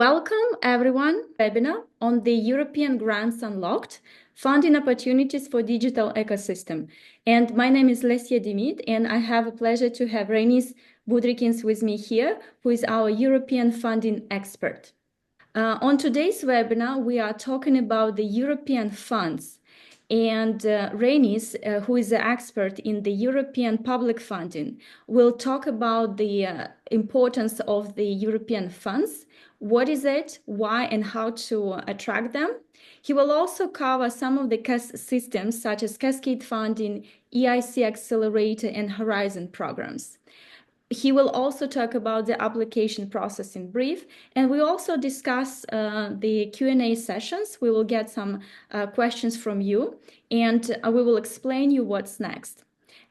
Welcome everyone, webinar on the European Grants Unlocked, Funding Opportunities for Digital Ecosystem. And my name is Lesya Dymyd, and I have a pleasure to have Reinis Budrikis with me here, who is our European funding expert. On today's webinar, we are talking about the European funds. And Reinis, who is an expert in the European public funding, will talk about the importance of the European funds. What is it, why, and how to attract them? He will also cover some of the systems such as Cascade Funding, EIC Accelerator, and Horizon programs. He will also talk about the application process in brief, and we also discuss the Q&A sessions. We will get some questions from you, and we will explain you what's next.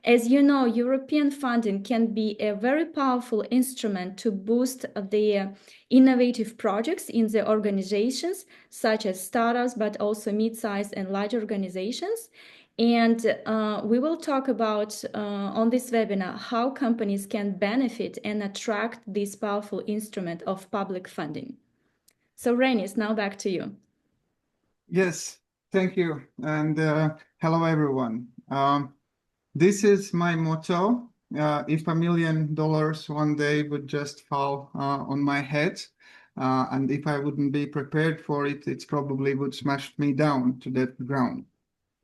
As you know, European funding can be a very powerful instrument to boost the innovative projects in the organizations, such as startups, but also mid-sized and large organizations. And we will talk about on this webinar how companies can benefit and attract this powerful instrument of public funding. So Reinis, now back to you. Yes, thank you. And hello, everyone. This is my motto. If $1 million one day would just fall on my head, and if I wouldn't be prepared for it, it probably would smash me down to the ground.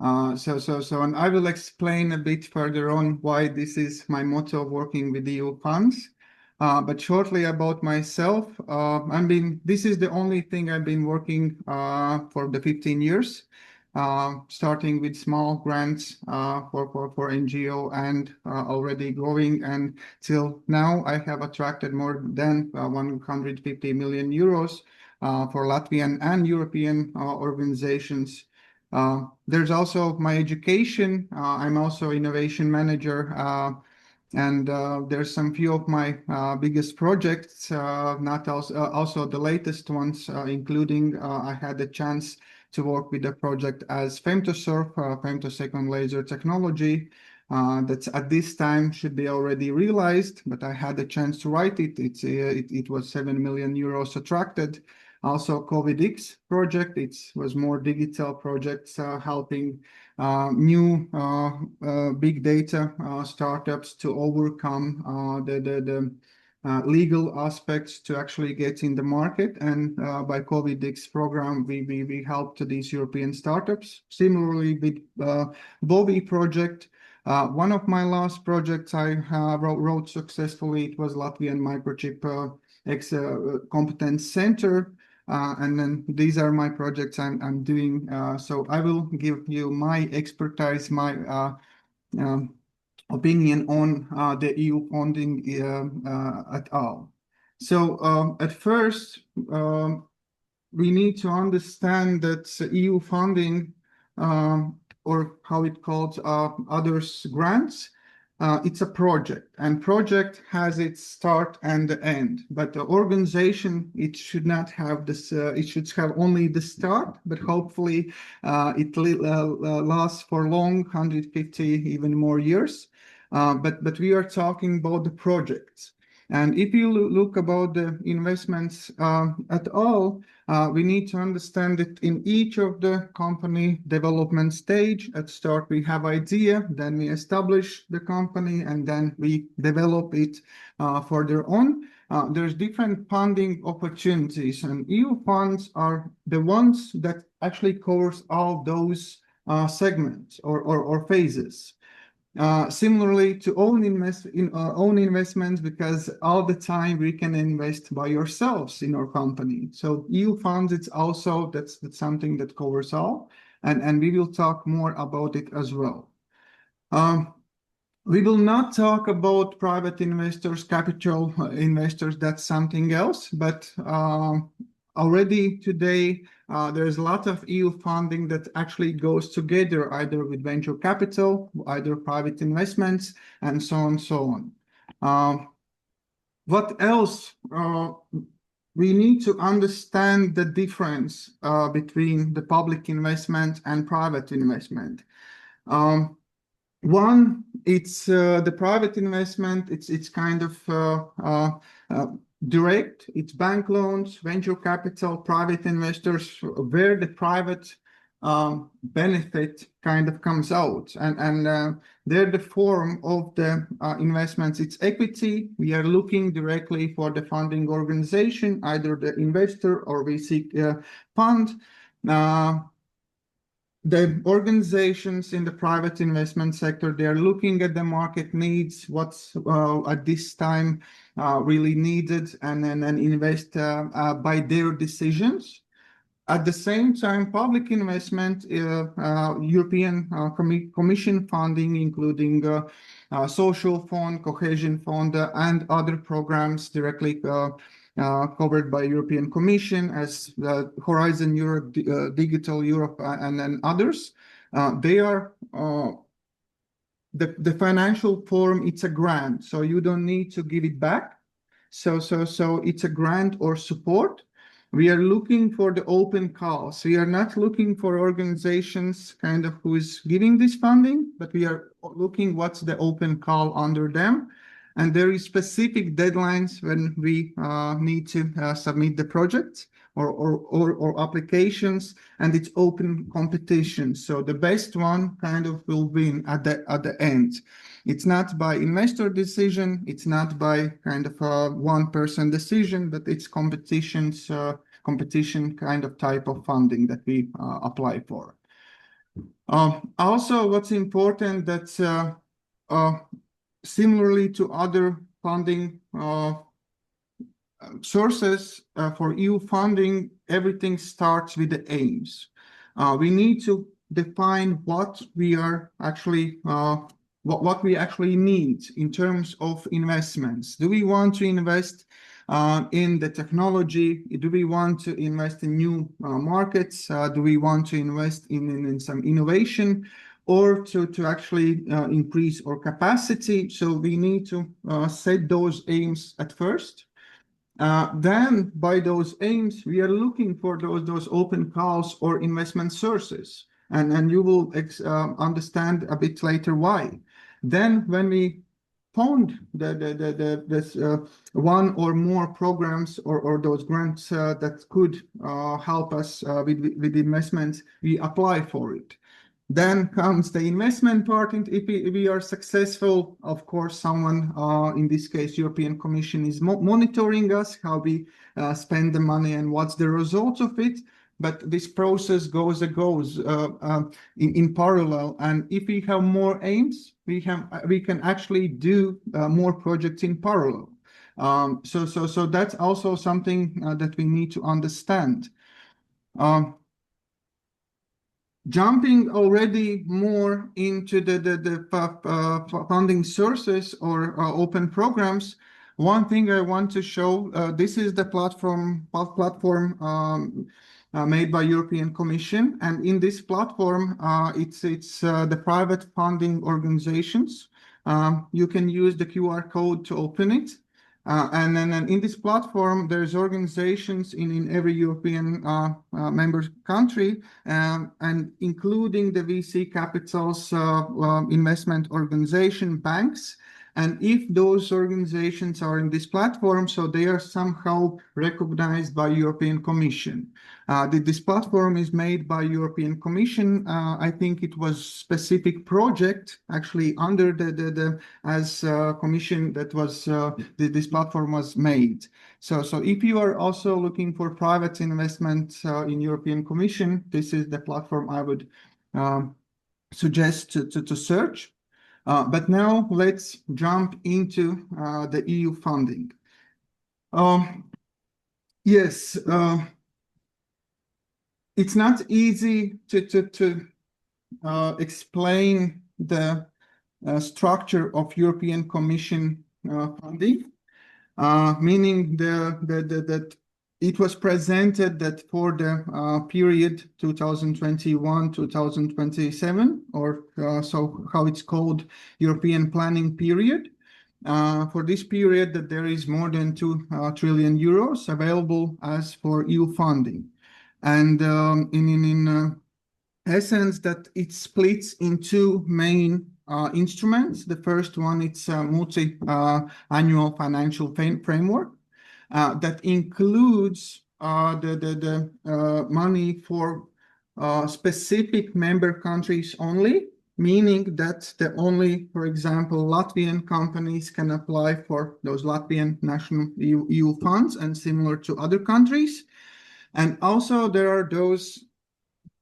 And I will explain a bit further on why this is my motto of working with EU funds. But shortly about myself, this is the only thing I've been working for the 15 years. Starting with small grants for NGO and already growing, and till now I have attracted more than 150 million euros for Latvian and European organizations. There's also my education. I'm also innovation manager, and there's some few of my biggest projects, not also the latest ones, including I had the chance to work with a project as femtosurf, femtosecond laser technology, that at this time should be already realized, but I had the chance to write it. It was 7 million euros attracted. Also COVIDX project, it was more digital projects helping new big data startups to overcome the legal aspects to actually get in the market. And by COVIDX program, we helped these European startups. Similarly with BOVI project, one of my last projects I wrote successfully, it was Latvian Microchip Competence Center. And then these are my projects I'm doing. So I will give you my expertise, my opinion on the EU funding at all. So at first, we need to understand that EU funding, or how it called others grants, it's a project, and project has its start and the end. But the organization, it should not have this. It should have only the start, but hopefully it lasts for long, 150 even more years. But we are talking about the projects. And if you look about the investments at all, we need to understand that in each of the company development stage, at start we have idea, then we establish the company, and then we develop it further on. There's different funding opportunities, and EU funds are the ones that actually covers all those segments or phases. Similarly to own investments, because all the time we can invest by yourselves in our company. So EU funds, it's also that's something that covers all, and we will talk more about it as well. We will not talk about private investors, capital investors, that's something else, but already today, there's a lot of EU funding that actually goes together, either with venture capital, either private investments, and so on and so on. What else? We need to understand the difference between the public investment and private investment. One, it's the private investment, it's kind of direct, it's bank loans, venture capital, private investors, where the private benefit kind of comes out. And they're the form of the investments. It's equity. We are looking directly for the funding organization, either the investor or VC fund. The organizations in the private investment sector, they are looking at the market needs, what's at this time really needed, and then invest by their decisions. At the same time, public investment, European Commission funding, including social fund, cohesion fund, and other programs directly covered by European Commission, as Horizon Europe, Digital Europe, and then others. They are the financial form. It's a grant, so you don't need to give it back. So it's a grant or support. We are looking for the open calls. We are not looking for organizations kind of who is giving this funding, but we are looking what's the open call under them. And there is specific deadlines when we need to submit the projects or applications, and it's open competition. So the best one kind of will win at the end. It's not by investor decision. It's not by kind of a one-person decision, but it's competition kind of type of funding that we apply for. Also, what's important that similarly to other funding sources for EU funding, everything starts with the aims. We need to define what we are actually what we actually need in terms of investments. Do we want to invest in the technology? Do we want to invest in new markets? Do we want to invest in some innovation, or to actually increase our capacity? So we need to set those aims at first. Then by those aims, we are looking for those open calls or investment sources. And you will understand a bit later why. Then when we found this one or more programs or those grants that could help us with investments, we apply for it. Then comes the investment part. And if we are successful, of course, someone, in this case, European Commission, is monitoring us, how we spend the money and what's the result of it. But this process goes in parallel. And if we have more aims, we can actually do more projects in parallel. So that's also something that we need to understand. Jumping already more into the funding sources or open programs, one thing I want to show, this is the platform made by European Commission, and in this platform, it's the private funding organizations. You can use the QR code to open it. And then in this platform, there's organizations in every European member country, and including the VC capitals, investment organization, banks. And if those organizations are in this platform, so they are somehow recognized by European Commission. This platform is made by European Commission. I think it was specific project actually under the Commission that was this platform was made. So if you are also looking for private investment in European Commission, this is the platform I would suggest to search. But now let's jump into the EU funding. Yes, it's not easy to explain the structure of European Commission funding, meaning that it was presented that for the period 2021-2027, or so how it's called, European planning period. For this period, that there is more than 2 trillion euros available as for EU funding. And in essence, that it splits in two main instruments. The first one, it's a multi-annual financial framework. that includes the money for specific member countries only, meaning that the only, for example, Latvian companies can apply for those Latvian national EU funds, and similar to other countries. And also there are those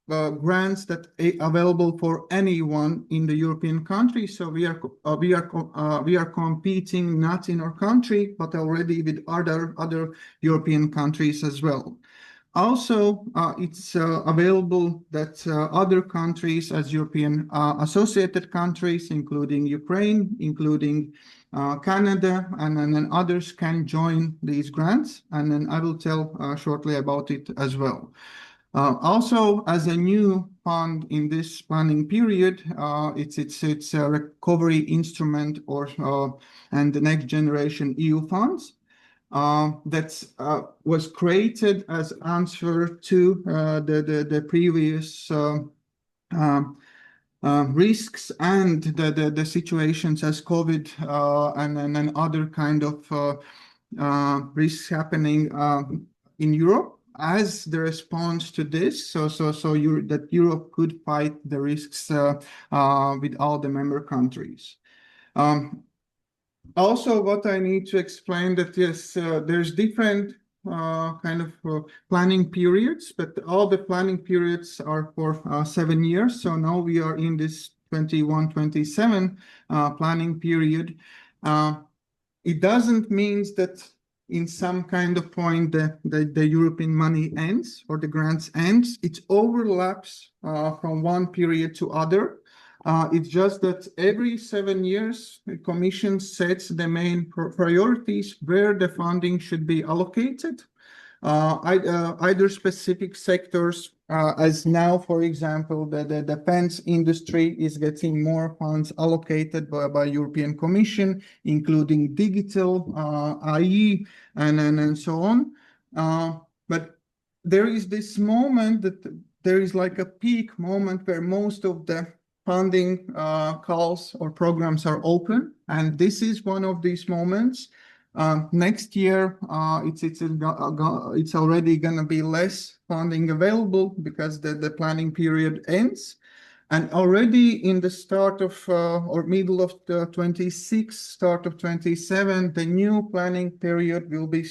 grants that are available for anyone in the European country. So we are competing not in our country, but already with other European countries as well. Also, it's available that other countries as European associated countries, including Ukraine, including Canada, and then others can join these grants. And then I will tell shortly about it as well. Also, as a new fund in this planning period, it's a recovery instrument and the next generation EU funds that was created as answer to the previous risks and the situations as COVID and then other kind of risks happening in Europe as the response to this, that Europe could fight the risks with all the member countries. Also, what I need to explain that yes, there's different kind of planning periods, but all the planning periods are for 7 years. So now we are in this 21-27 planning period. It doesn't mean that in some kind of point the European money ends or the grants ends. It overlaps from one period to other. It's just that every 7 years, the Commission sets the main priorities where the funding should be allocated. Either specific sectors, as now, for example, the defense industry is getting more funds allocated by European Commission, including digital, IE, and so on. But there is this moment that there is like a peak moment where most of the funding calls or programs are open, and this is one of these moments. Next year, it's already going to be less funding available because the planning period ends. And already in the start of or middle of the 26, start of 27, the new planning period will be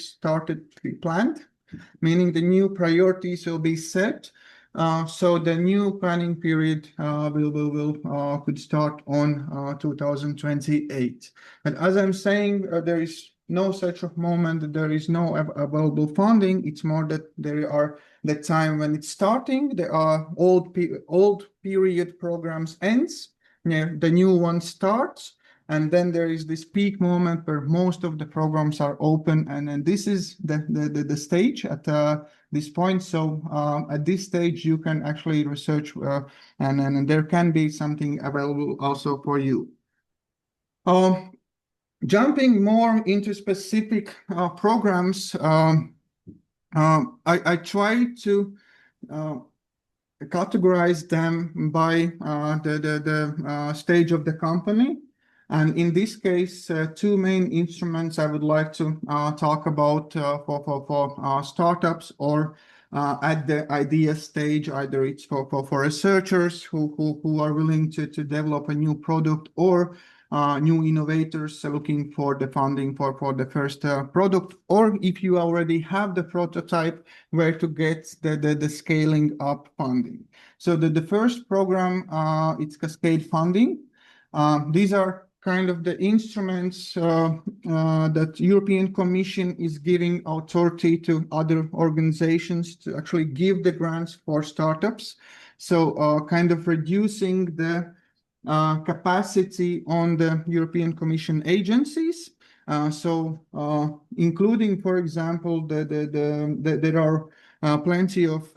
planned, meaning the new priorities will be set. So the new planning period could start on 2028. And as I'm saying, there is no such a moment that there is no available funding. It's more that there are the time when it's starting, the old period programs ends, the new one starts, and then there is this peak moment where most of the programs are open, and then this is the stage at this point. So at this stage, you can actually research, and there can be something available also for you. Jumping more into specific programs, I try to categorize them by the stage of the company. And in this case, two main instruments I would like to talk about for startups or at the idea stage. Either it's for researchers who are willing to develop a new product, or new innovators looking for the funding for the first product, or if you already have the prototype, where to get the scaling up funding. So the first program, it's Cascade Funding. These are kind of the instruments that European Commission is giving authority to other organizations to actually give the grants for startups. So kind of reducing the capacity on the European Commission agencies. Including, for example, there are plenty of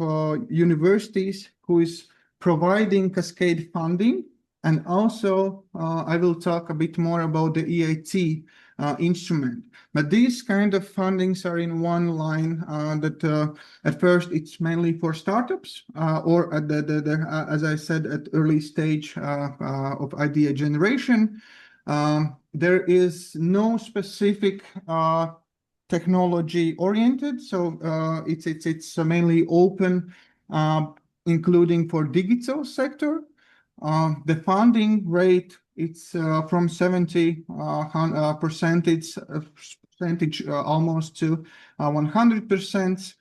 universities who is providing Cascade funding. And also, I will talk a bit more about the EIC instrument. But these kind of fundings are in one line that at first it's mainly for startups or at as I said, at early stage of idea generation. There is no specific technology oriented, so it's mainly open, including for digital sector. The funding rate, it's from 70 percentage almost to 100%.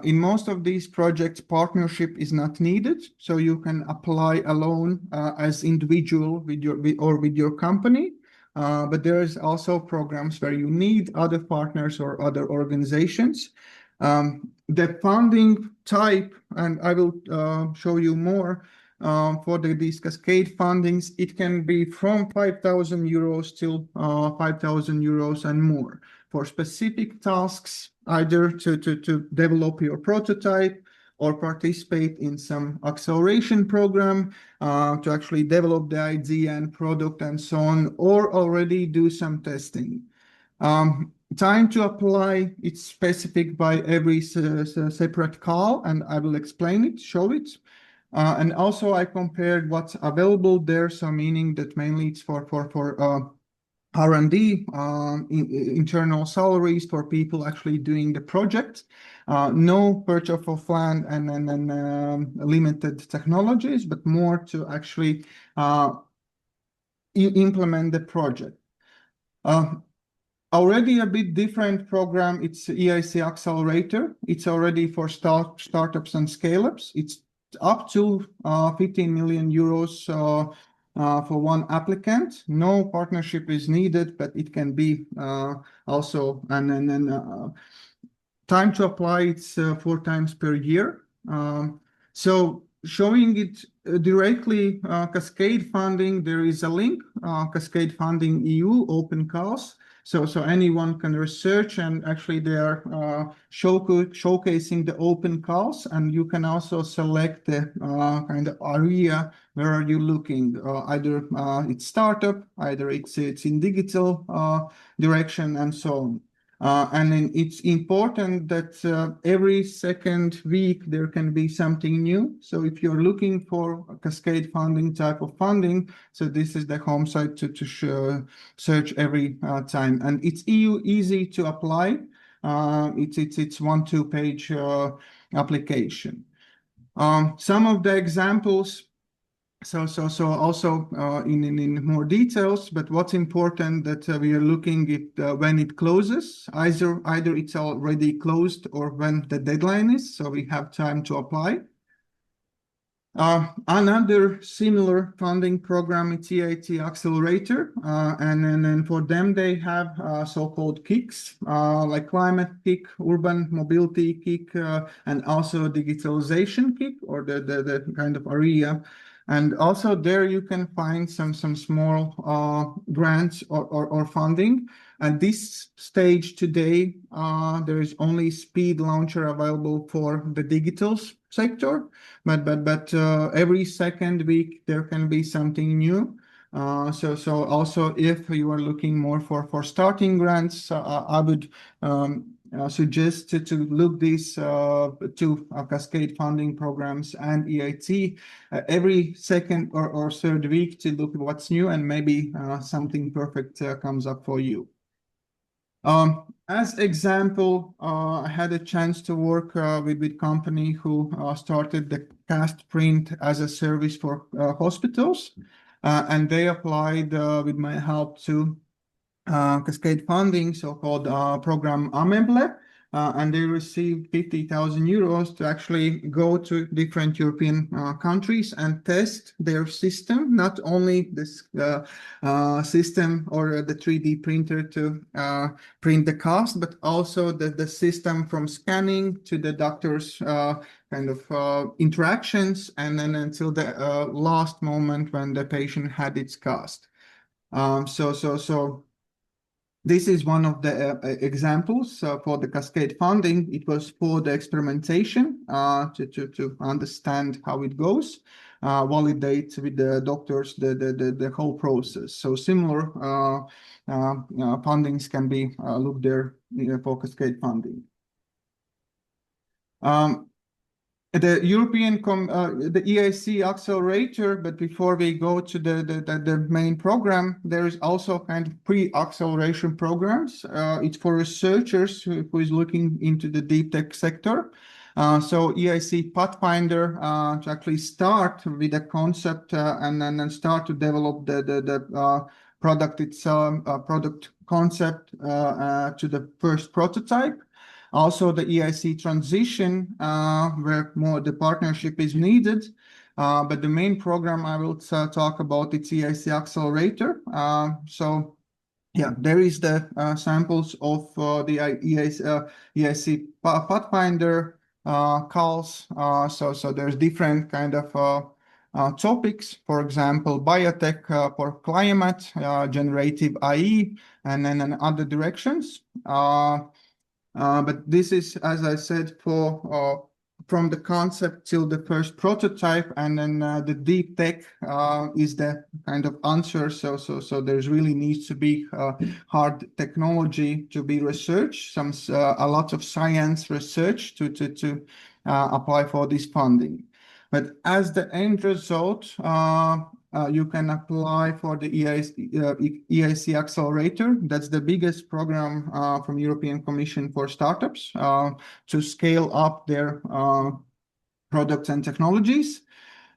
In most of these projects, partnership is not needed, so you can apply alone as individual with your company. But there is also programs where you need other partners or other organizations. The funding type, and I will show you more for these Cascade fundings, it can be from 5,000 euros till 5,000 euros and more for specific tasks, either to develop your prototype or participate in some acceleration program to actually develop the idea and product and so on, or already do some testing. Time to apply, it's specific by every separate call, and I will explain it, show it. And also I compared what's available there, so meaning that mainly it's for R&D, internal salaries for people actually doing the project, no purchase of land and limited technologies, but more to actually implement the project. Already a bit different program, it's EIC Accelerator. It's already for startups and scale-ups. It's up to 15 million euros for one applicant. No partnership is needed, but it can be also, and then time to apply, it's 4 times per year. So showing it directly, Cascade Funding, there is a link, Cascade Funding EU, open calls. So anyone can research, and actually they are showcasing the open calls, and you can also select the kind of area where are you looking. Either it's startup, either it's in digital direction, and so on. And then it's important that every second week there can be something new. So if you're looking for a Cascade Funding type of funding, so this is the home site to search every time. And it's easy to apply. It's 1-2 page application. Some of the examples. So also in more details, but what's important that we are looking at when it closes, either it's already closed or when the deadline is, so we have time to apply. Another similar funding program, it's EIC Accelerator, and then for them they have so-called kicks, like climate kick, urban mobility kick, and also digitalization kick, or the kind of area. And also there you can find some small grants or funding. At this stage today, there is only Speed Launcher available for the digital sector, but every second week there can be something new. So also if you are looking more for starting grants, I would suggest to look these two Cascade funding programs and EIT every second or third week to look at what's new, and maybe something perfect comes up for you. As example, I had a chance to work with company who started the cast print as a service for hospitals, and they applied with my help to Cascade Funding, so-called program Ameble, and they received 50,000 euros to actually go to different European countries and test their system, not only this system or the 3D printer to print the cast, but also the system from scanning to the doctor's kind of interactions, and then until the last moment when the patient had its cast. So this is one of the examples for the Cascade Funding. It was for the experimentation to understand how it goes, validate with the doctors the whole process. So similar fundings can be looked there for Cascade Funding. The the EIC Accelerator, but before we go to the main program, there is also kind of pre-acceleration programs. It's for researchers who is looking into the deep tech sector. So EIC Pathfinder to actually start with a concept and then start to develop the product itself, product concept to the first prototype. Also, the EIC transition, where more the partnership is needed. But the main program I will talk about, it's EIC Accelerator. So, yeah, there is the samples of the EIC Pathfinder calls. So there's different kind of topics, for example, biotech for climate, generative AI, and then in other directions. But this is, as I said, for from the concept till the first prototype, and then the deep tech is the kind of answer. So there's really needs to be hard technology to be researched, a lot of science research to apply for this funding. But as the end result, you can apply for the EIC Accelerator. That's the biggest program from European Commission for startups to scale up their products and technologies.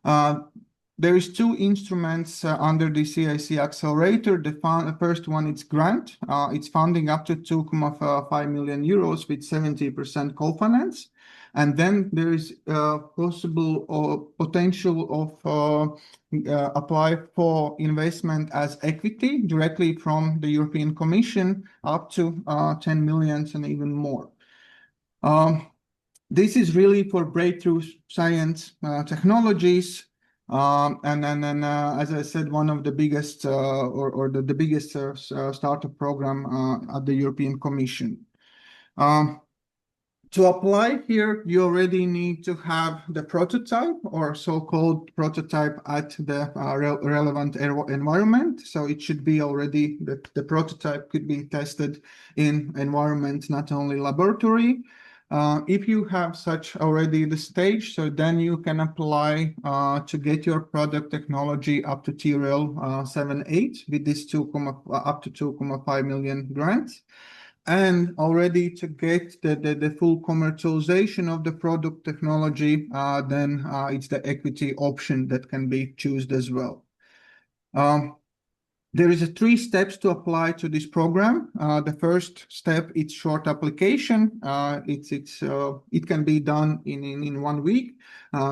There is two instruments under the EIC Accelerator. The first one is grant. It's funding up to 2.5 million euros with 70% co-finance. And then there is possible or potential of apply for investment as equity directly from the European Commission up to 10 million and even more. This is really for breakthrough science technologies. And then, as I said, one of the biggest or the biggest startup program at the European Commission. To apply here, you already need to have the prototype or so-called prototype at the relevant environment. So it should be already, the prototype could be tested in environment, not only laboratory. If you have such already the stage, so then you can apply to get your product technology up to TRL 7.8 with this up to 2.5 million grants. And already to get the full commercialization of the product technology, then it's the equity option that can be chosen as well. There is 3 steps to apply to this program. The first step, it's short application. It can be done in 1 week.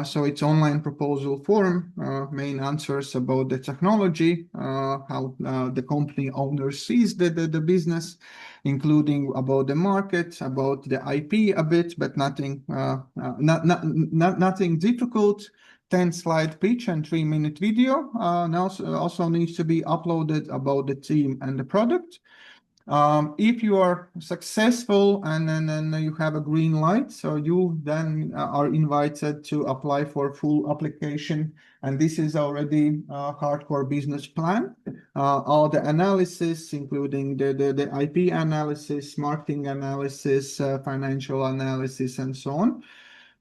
So it's online proposal form, main answers about the technology, how the company owner sees the business, including about the market, about the IP a bit, but nothing nothing difficult. 10-slide pitch and 3-minute video. Now also needs to be uploaded about the team and the product. If you are successful and then you have a green light, so you then are invited to apply for full application. And this is already a hardcore business plan. All the analysis, including the IP analysis, marketing analysis, financial analysis, and so on.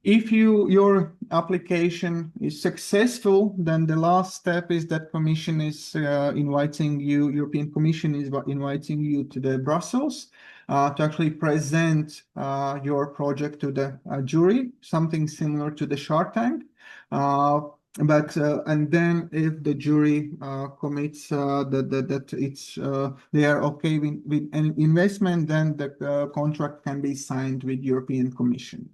If your application is successful, then the last step is that Commission is inviting you, European Commission is inviting you to the Brussels to actually present your project to the jury, something similar to the Shark Tank. And then if the jury commits that it's they are okay with an investment, then the contract can be signed with European Commission.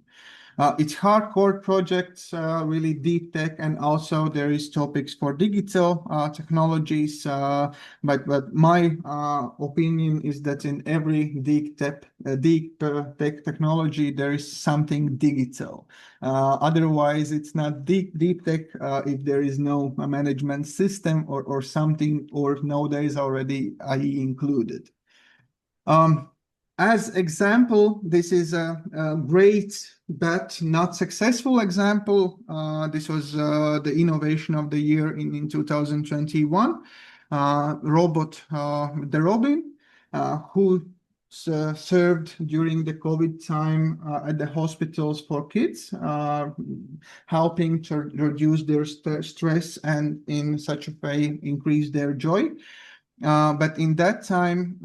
It's hardcore projects, really deep tech, and also there is topics for digital technologies. But my opinion is that in every deep tech technology, there is something digital. Otherwise, it's not deep tech if there is no management system or something, or nowadays already AI included. As example, this is a great but not successful example. This was the innovation of the year in 2021. Robot, the Robin, who served during the COVID time at the hospitals for kids, helping to reduce their stress and in such a way increase their joy. But in that time,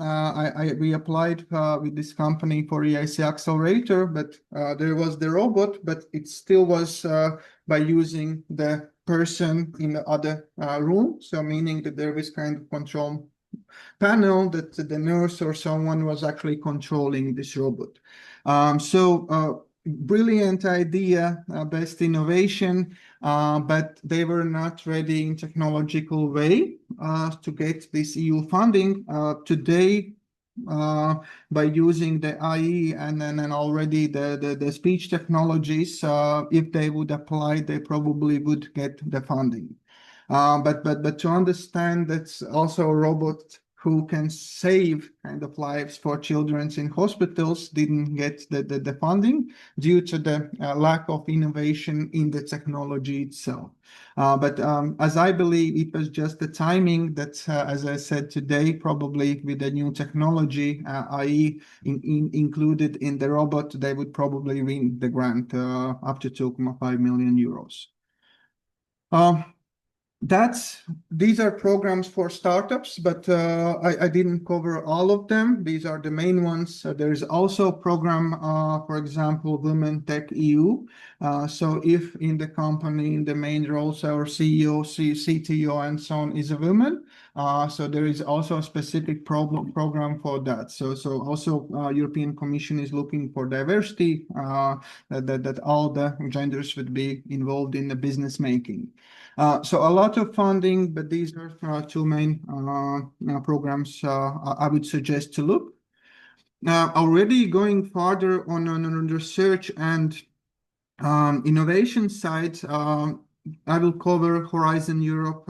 we applied with this company for EIC Accelerator, but there was the robot, but it still was by using the person in the other room. So meaning that there was kind of control panel that the nurse or someone was actually controlling this robot. Brilliant idea, best innovation, but they were not ready in technological way to get this EU funding. Today, by using the IE and then already the speech technologies, if they would apply, they probably would get the funding. But to understand that's also a robot who can save kind of lives for children in hospitals didn't get the funding due to the lack of innovation in the technology itself. But as I believe, it was just the timing that, as I said today, probably with the new technology, i.e. included in the robot, they would probably win the grant up to 2.5 million euros. These are programs for startups, but I didn't cover all of them. These are the main ones. There is also a program, for example, Women Tech EU. So if in the company, in the main roles, our CEO, CTO, and so on is a woman, so there is also a specific program for that. So also European Commission is looking for diversity, that all the genders would be involved in the business making. So a lot of funding, but these are two main programs I would suggest to look. Already going further on research and innovation side, I will cover Horizon Europe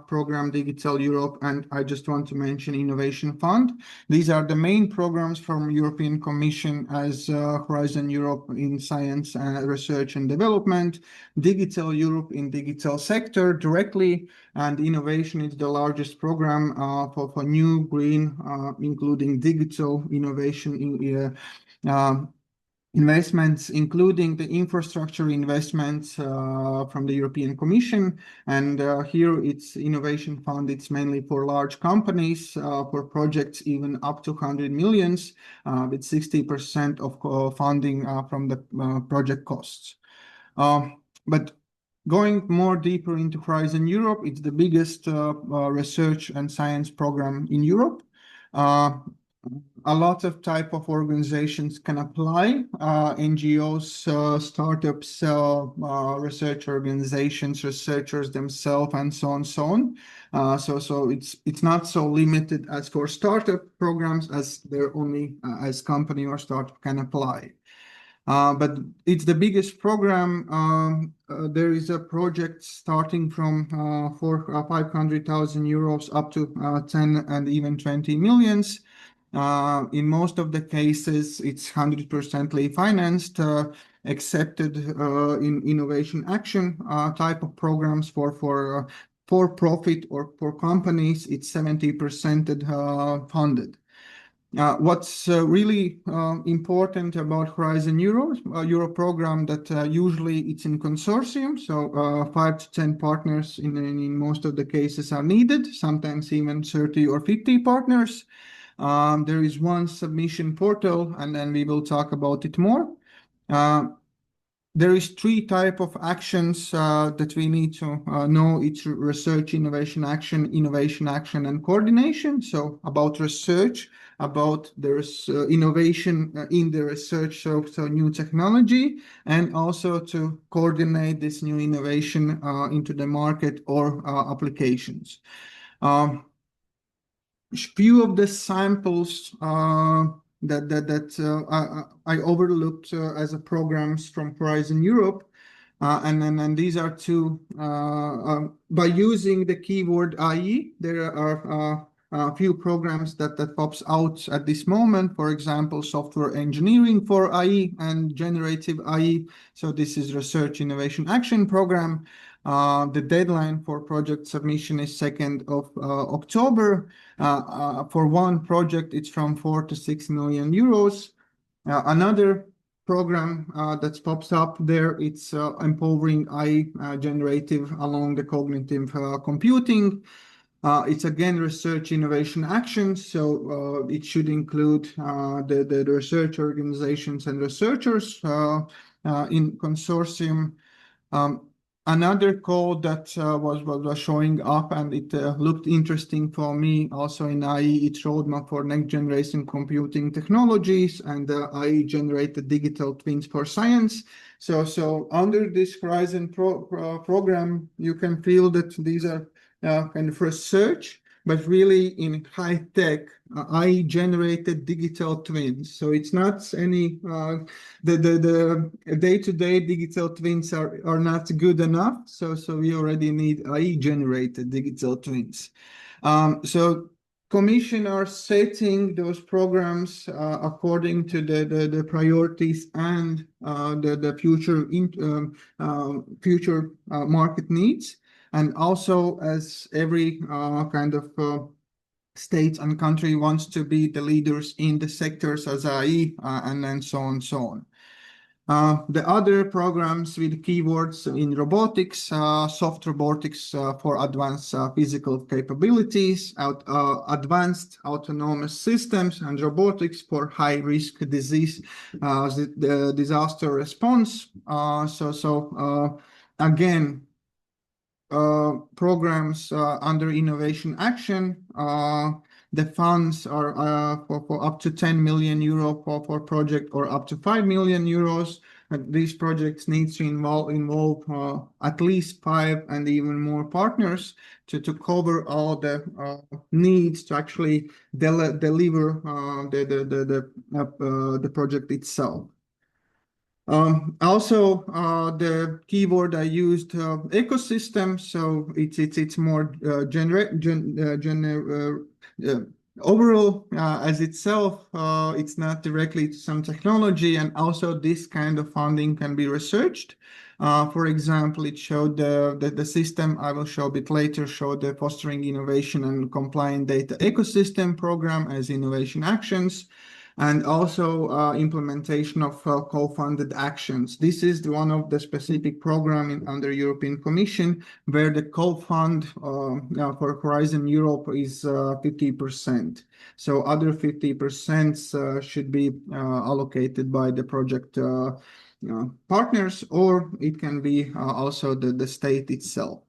program, Digital Europe, and I just want to mention Innovation Fund. These are the main programs from European Commission as Horizon Europe in science and research and development, Digital Europe in digital sector directly, and innovation is the largest program for new green, including digital innovation in investments, including the infrastructure investments from the European Commission. And here it's Innovation Fund. It's mainly for large companies, for projects even up to 100 millions, with 60% of funding from the project costs. But going more deeper into Horizon Europe, it's the biggest research and science program in Europe. A lot of type of organizations can apply, NGOs, startups, research organizations, researchers themselves, and so on, so on. So it's not so limited as for startup programs as they're only as company or startup can apply. But it's the biggest program. There is a project starting from 500,000 euros up to 10 and even 20 millions. In most of the cases, it's 100% financed, accepted in innovation action type of programs for profit or for companies. It's 70% funded. What's really important about Horizon Euro program that usually it's in consortium, so 5 to 10 partners in most of the cases are needed, sometimes even 30 or 50 partners. There is one submission portal, and then we will talk about it more. There is 3 types of actions that we need to know. It's research, innovation action, and coordination. So about research, about there's innovation in the research, so new technology, and also to coordinate this new innovation into the market or applications. Few of the samples that I overlooked as a programs from Horizon Europe, and these are 2. By using the keyword IE, there are few programs that pops out at this moment. For example, software engineering for AI and generative AI. So this is Research Innovation Action Program. The deadline for project submission is 2nd of October. For one project, it's from 4 to 6 million euros. Another program that pops up there, it's empowering AI generative along the cognitive computing. It's again research innovation action, so it should include the research organizations and researchers in consortium. Another code that was showing up, and it looked interesting for me also in AI, it's roadmap for next generation computing technologies and AI generated digital twins for science. So under this Horizon program, you can feel that these are kind of research, but really in high tech, AI generated digital twins. So it's not any the day-to-day digital twins are not good enough. So we already need AI generated digital twins. So Commission are setting those programs according to the priorities and the future market needs. And also, as every kind of state and country wants to be the leaders in the sectors as AI, and then so on and so on. The other programs with keywords in robotics, soft robotics for advanced physical capabilities, advanced autonomous systems, and robotics for high-risk disease disaster response. Again, programs under innovation action. The funds are for up to 10 million euro for project or up to 5 million euros. And these projects need to involve at least 5 and even more partners to cover all the needs to actually deliver the project itself. Also, the keyword I used, ecosystem. So it's more overall as itself. It's not directly to some technology, and also this kind of funding can be researched. For example, it showed the system I will show a bit later. Showed the fostering innovation and compliant data ecosystem program as innovation actions. And also implementation of co-funded actions. This is one of the specific program under European Commission where the co-fund for Horizon Europe is 50%. So other 50% should be allocated by the project partners, or it can be also the state itself.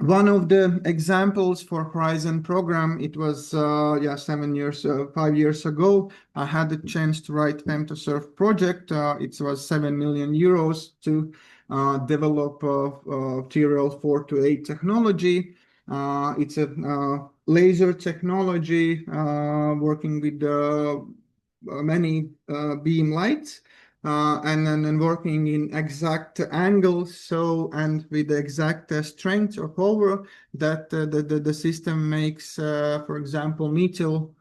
One of the examples for Horizon program, it was 5 years ago. I had the chance to write Fem2Surf project. It was 7 million euros to develop TRL 428 technology. It's a laser technology working with many beam lights. And then working in exact angles, and with the exact strength or power that the system makes, for example, methyl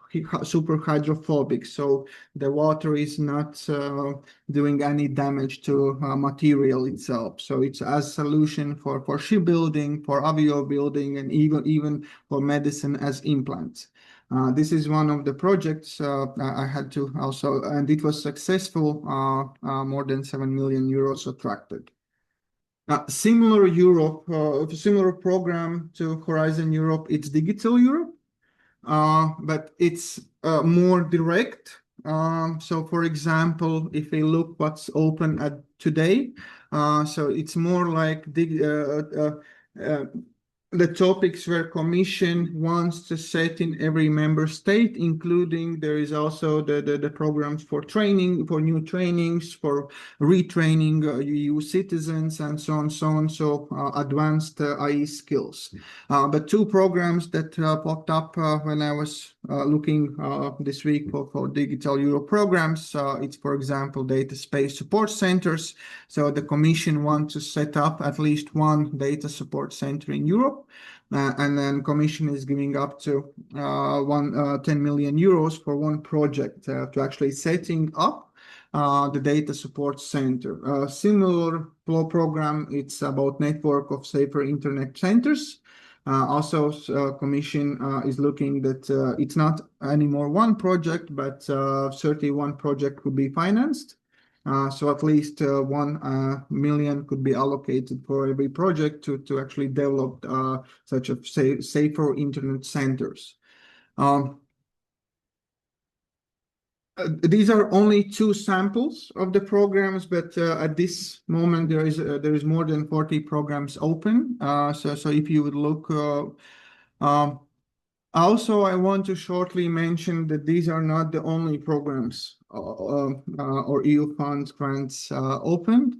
super hydrophobic. So the water is not doing any damage to material itself. So it's as solution for shipbuilding, for avio building, and even for medicine as implants. This is one of the projects I had to also, and it was successful, more than 7 million euros attracted. Similar program to Horizon Europe, it's Digital Europe, but it's more direct. So for example, if we look what's open at today, so it's more like the topics where Commission wants to set in every member state, including there is also the programs for training, for new trainings, for retraining EU citizens, and so on, so advanced AI skills. But 2 programs that popped up when I was looking this week for Digital Euro programs, it's, for example, data space support centers. So the Commission wants to set up at least 1 data support center in Europe. And then Commission is giving up to 10 million euros for one project to actually setting up the data support center. Similar program, it's about network of safer internet centers. Also, Commission is looking that it's not anymore one project, but 31 project could be financed. So at least 1 million could be allocated for every project to actually develop such a safer internet centers. These are only 2 samples of the programs, but at this moment there is more than 40 programs open. So if you would look. Also, I want to shortly mention that these are not the only programs or EU funds grants opened.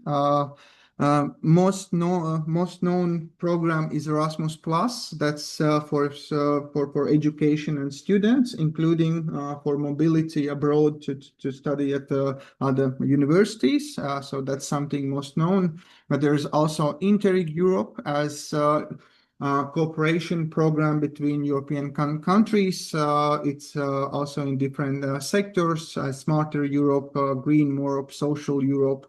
Most known program is Erasmus Plus. That's for education and students, including for mobility abroad to study at other universities. So that's something most known. But there's also Interreg Europe as cooperation program between European countries. It's also in different sectors, Smarter Europe, Green Europe, Social Europe.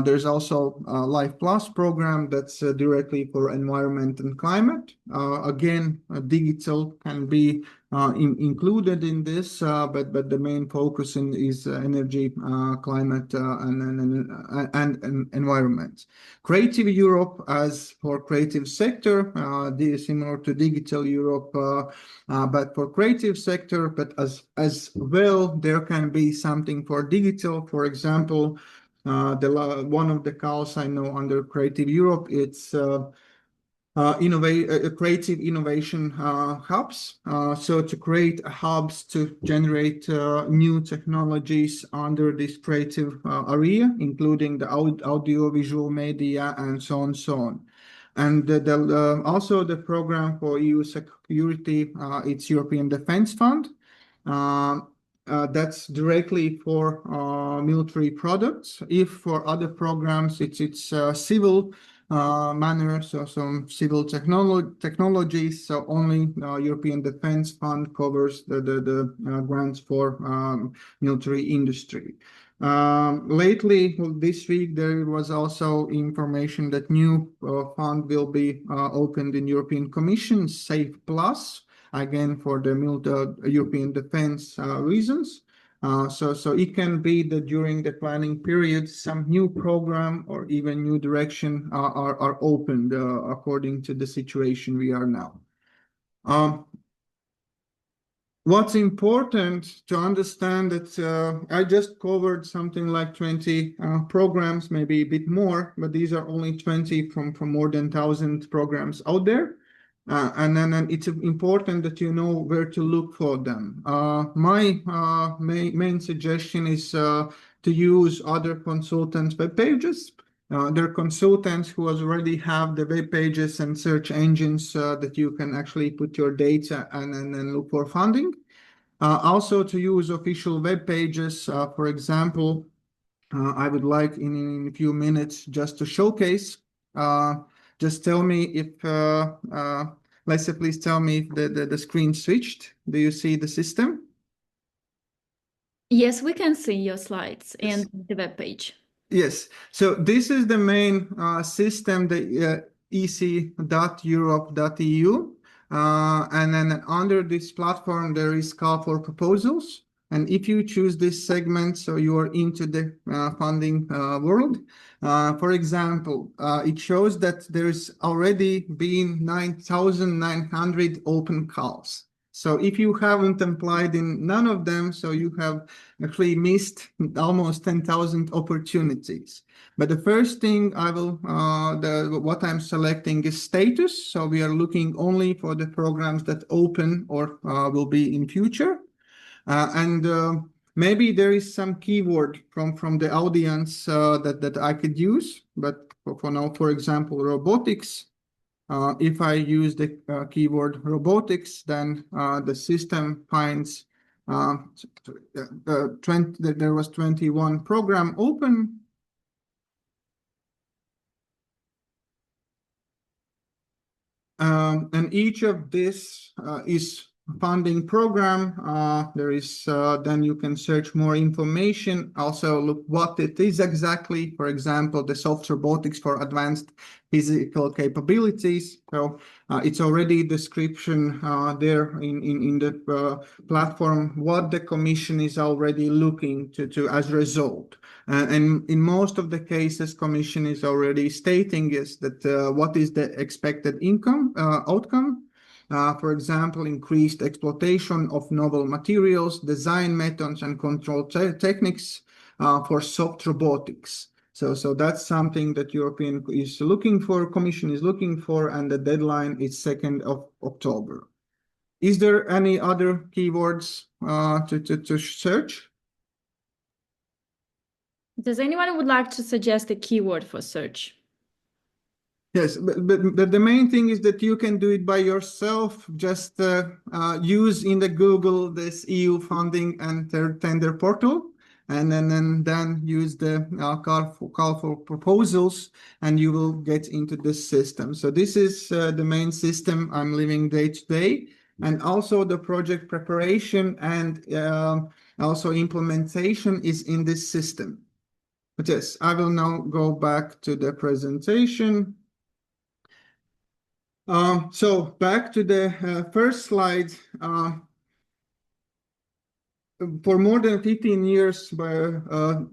There's also a Life Plus program that's directly for environment and climate. Again, digital can be included in this, but the main focus is energy, climate, and environment. Creative Europe, as for creative sector, similar to Digital Europe, but for creative sector, but as well, there can be something for digital. For example, one of the calls I know under Creative Europe, it's creative innovation hubs. So to create hubs to generate new technologies under this creative area, including the audio, visual media, and so on. And also the program for EU security, it's European Defence Fund. That's directly for military products. If for other programs, it's civil manner, so some civil technologies. So only European Defence Fund covers the grants for military industry. Lately, this week, there was also information that new fund will be opened in European Commission, Safe Plus, again for the European defense reasons. So it can be that during the planning period, some new program or even new direction are opened according to the situation we are now. What's important to understand that I just covered something like 20 programs, maybe a bit more, but these are only 20 from more than 1,000 programs out there. And then it's important that you know where to look for them. My main suggestion is to use other consultants' web pages. There are consultants who already have the web pages and search engines that you can actually put your data and then look for funding. Also to use official web pages. For example, I would like in a few minutes just to showcase. Just tell me if, Lesya, please tell me if the screen switched. Do you see the system? Yes, we can see your slides Yes. and the web page. Yes. So this is the main system, the ec.europe.eu. And then under this platform, there is call for proposals. And if you choose this segment, so you are into the funding world. For example, it shows that there's already been 9,900 open calls. So if you haven't applied in none of them, so you have actually missed almost 10,000 opportunities. But the first thing I will, what I'm selecting is status. So we are looking only for the programs that open or will be in future. Maybe there is some keyword from the audience that I could use. But for now, for example, robotics. If I use the keyword robotics, then the system finds there was 21 program open. And each of this is funding program. There is then you can search more information. Also look what it is exactly. For example, the soft robotics for advanced physical capabilities. So it's already description there in the platform what the Commission is already looking to as a result. And in most of the cases, Commission is already stating is that what is the expected outcome. For example, increased exploitation of novel materials, design methods, and control techniques for soft robotics. So that's something that European is looking for, Commission is looking for, and the deadline is 2nd of October. Is there any other keywords to search? Does anyone would like to suggest a keyword for search? Yes, but the main thing is that you can do it by yourself. Just use in the Google this EU funding and tender portal, and then use the call for proposals, and you will get into this system. So this is the main system I'm living day to day, and also the project preparation and also implementation is in this system. But yes, I will now go back to the presentation. So back to the first slide. For more than 15 years, by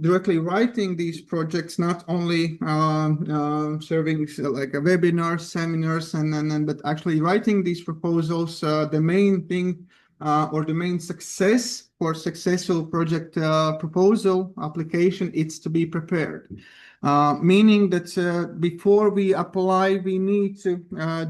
directly writing these projects, not only serving like a webinar, seminars, but actually writing these proposals, the main thing or the main success for successful project proposal application, it's to be prepared. Meaning that before we apply, we need to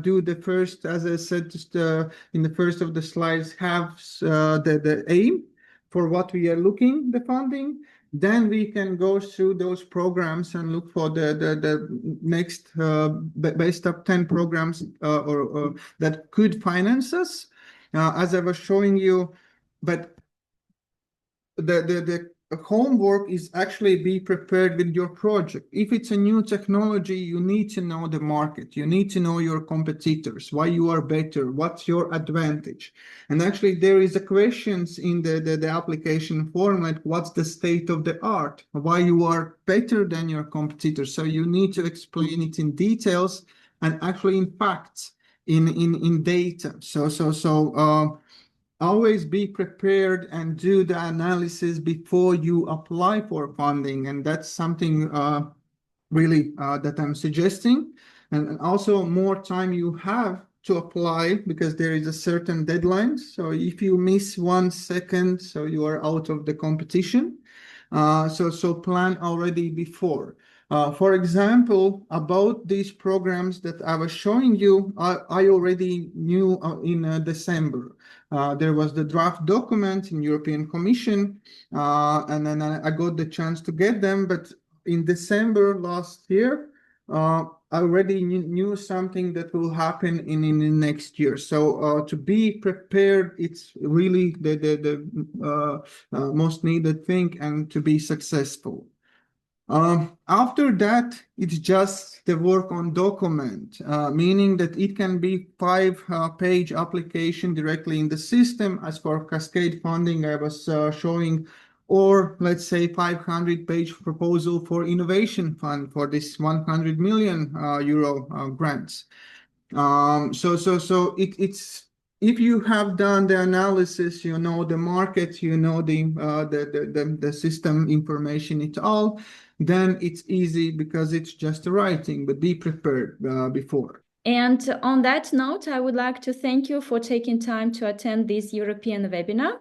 do the first, as I said just, in the first of the slides, have the aim for what we are looking the funding. Then we can go through those programs and look for the next best of 10 programs or that could finance us, as I was showing you. But the homework is actually be prepared with your project. If it's a new technology, you need to know the market. You need to know your competitors, why you are better, what's your advantage. And actually there is a questions in the application form, like what's the state of the art, why you are better than your competitors. So you need to explain it in details and actually in facts, in data. So always be prepared and do the analysis before you apply for funding. And that's something really that I'm suggesting. And also more time you have to apply because there is a certain deadline. So if you miss 1 second, so you are out of the competition. So plan already before. For example, about these programs that I was showing you, I already knew in December. There was the draft document in European Commission, and then I got the chance to get them. But in December last year, I already knew something that will happen in the next year. So to be prepared, it's really the most needed thing, and to be successful. After that, it's just the work on document, meaning that it can be 5-page application directly in the system, as for Cascade Funding I was showing, or let's say 500-page proposal for Innovation Fund for this 100 million euro grants. So it's if you have done the analysis, you know the market, you know the system information, it all, then it's easy because it's just writing, but be prepared before. And on that note, I would like to thank you for taking time to attend this European webinar.